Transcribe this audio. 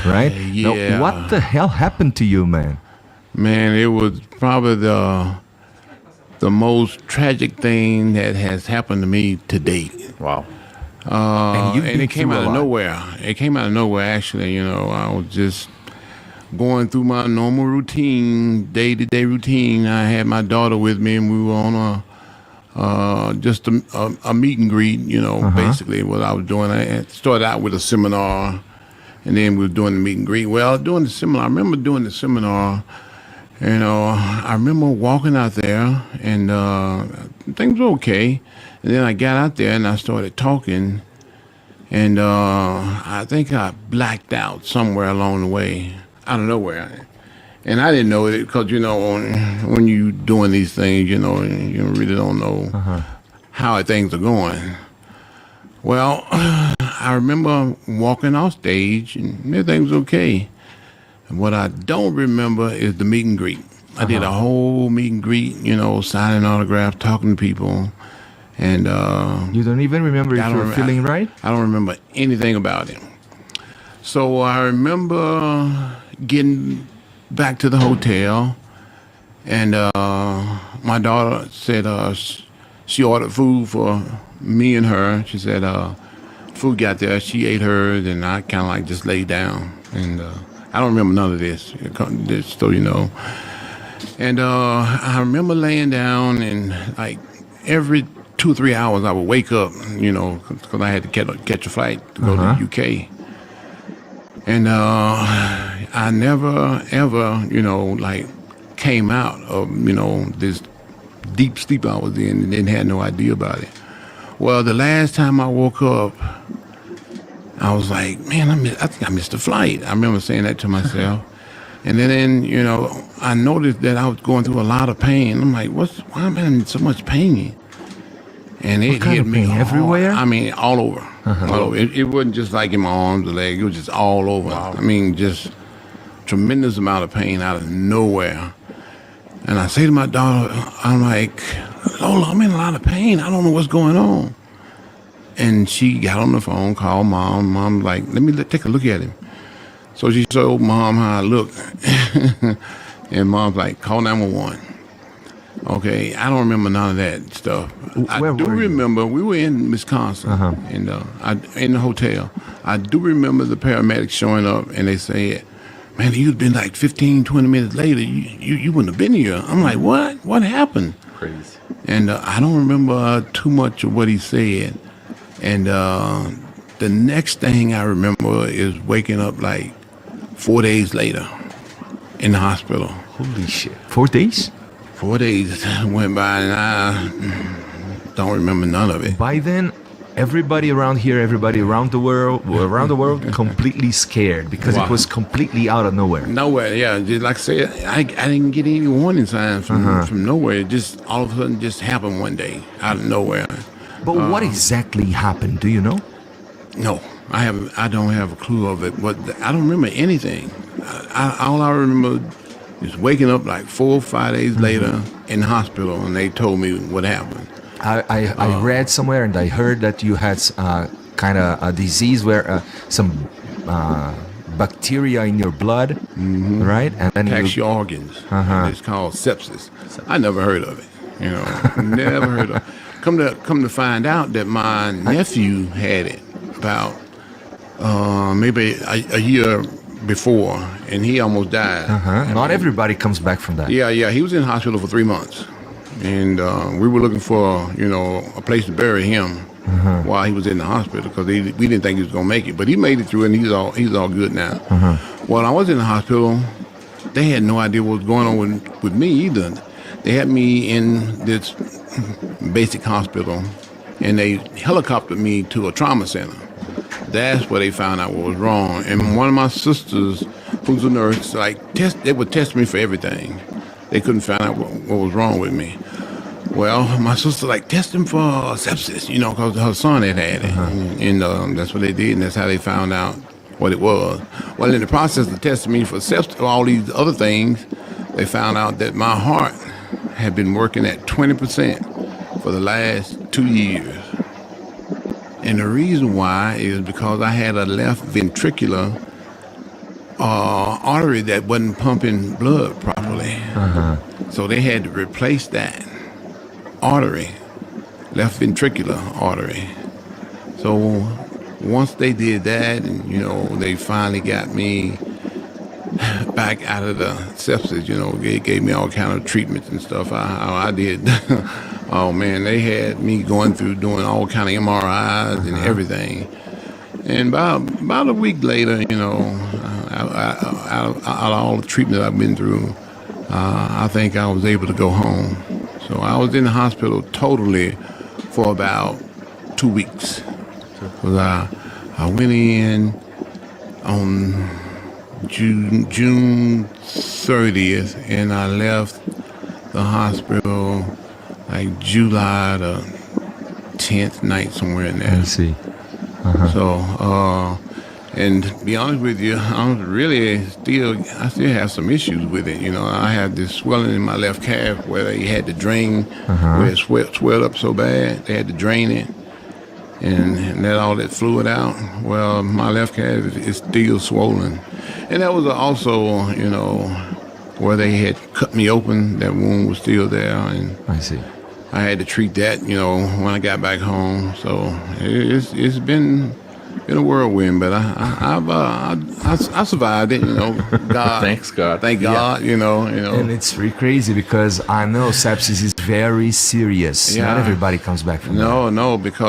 right? Yeah. Now, what the hell happened to you, man? Man, it was probably the most tragic thing that has happened to me to date. Wow. And it came out of nowhere. It came out of nowhere, actually. You know, I was just going through my normal routine, day-to-day routine. I had my daughter with me, and we were on just a meet and greet, you know, basically what I was doing. I started out with a seminar, and then we were doing the meet and greet. Well, doing the seminar, I remember doing the seminar, you know, I remember walking out there, and things were okay. And then I got out there, and I started talking, and I think I blacked out somewhere along the way, out of nowhere. And I didn't know it because, you know, when you doing these things, you know, you really don't know how things are going. Well, I remember walking off stage and everything was okay. And what I don't remember is the meet and greet. I did a whole meet and greet, you know, signing autographs, talking to people. And you don't even remember if you're feeling right? I don't remember anything about it. So I remember getting back to the hotel, and my daughter said she ordered food for me and her. She said food got there, she ate hers, and I kind of like just laid down. And I don't remember none of this, so you know. And I remember laying down, and like every 2 or 3 hours I would wake up, you know, because I had to catch a flight to go to the UK. And I never, ever, you know, like came out of, you know, this deep sleep I was in and had no idea about it. Well, the last time I woke up, I was like, man, I think I missed a flight. I remember saying that to myself. And then, you know, I noticed that I was going through a lot of pain. I'm like, why am I in so much pain? And it hit me hard. Everywhere? I mean, all over. All over. It wasn't just like in my arms or legs. It was just all over. Wow. I mean, just tremendous amount of pain out of nowhere. And I say to my daughter, I'm like, Lola, I'm in a lot of pain. I don't know what's going on. And she got on the phone, called Mom. Mom's like, let me take a look at him. So she showed Mom how I look. And Mom's like, call 911. Okay, I don't remember none of that stuff. I do remember we were in Wisconsin, and in the hotel. I do remember the paramedics showing up, and they said, man, you'd been like 15, 20 minutes later. You wouldn't have been here. I'm like, what? What happened? Crazy. And I don't remember too much of what he said. And the next thing I remember is waking up like 4 days later in the hospital. Holy shit. 4 days? 4 days went by, and I don't remember none of it. By then, everybody around here, everybody around the world, completely scared because it was completely out of nowhere. Nowhere, yeah. Just like I said, I didn't get any warning signs from nowhere. It just all of a sudden just happened one day out of nowhere. But what exactly happened? Do you know? No, I don't have a clue of it. But I don't remember anything. All I remember is waking up like 4 or 5 days later in the hospital, and they told me what happened. I read somewhere, and I heard that you had kind of a disease where some bacteria in your blood, right? And then attacks your organs. It's called sepsis. I never heard of it. You know, never heard of it. Come to find out that my nephew had it about maybe a year before, and he almost died. Not everybody comes back from that. Yeah. He was in the hospital for 3 months, and we were looking for, you know, a place to bury him while he was in the hospital because we didn't think he was gonna make it, but he made it through, and he's all good now. While I was in the hospital, they had no idea what was going on with me either. They had me in this basic hospital, and they helicoptered me to a trauma center. That's where they found out what was wrong. And one of my sisters, who's a nurse, they would test me for everything. They couldn't find out what was wrong with me. Well, my sister test him for sepsis, you know, because her son had it. And that's what they did, and that's how they found out what it was. Well, in the process of testing me for sepsis, all these other things, they found out that my heart had been working at 20% for the last 2 years. And the reason why is because I had a left ventricular artery that wasn't pumping blood properly. So they had to replace that artery, left ventricular artery. So once they did that, and they finally got me back out of the sepsis. They gave me all kind of treatments and stuff. I did. Oh man, they had me going through doing all kind of MRIs and everything. And about a week later, out of all the treatment I've been through, I think I was able to go home. So I was in the hospital totally for about 2 weeks. Because I went in on June 30th, and I left the hospital like July the 10th night, somewhere in there. I see. So, and to be honest with you, I still have some issues with it. I have this swelling in my left calf where they had to drain, where it swelled up so bad, they had to drain it and let all that fluid out. Well, my left calf is still swollen. And that was also, where they had cut me open, that wound was still there. And I see. I had to treat that, when I got back home. So it's been a whirlwind, but I survived it. God, Thanks God. Thank God. And it's really crazy because I know sepsis is very serious. Yeah. Not everybody comes back from that. No, because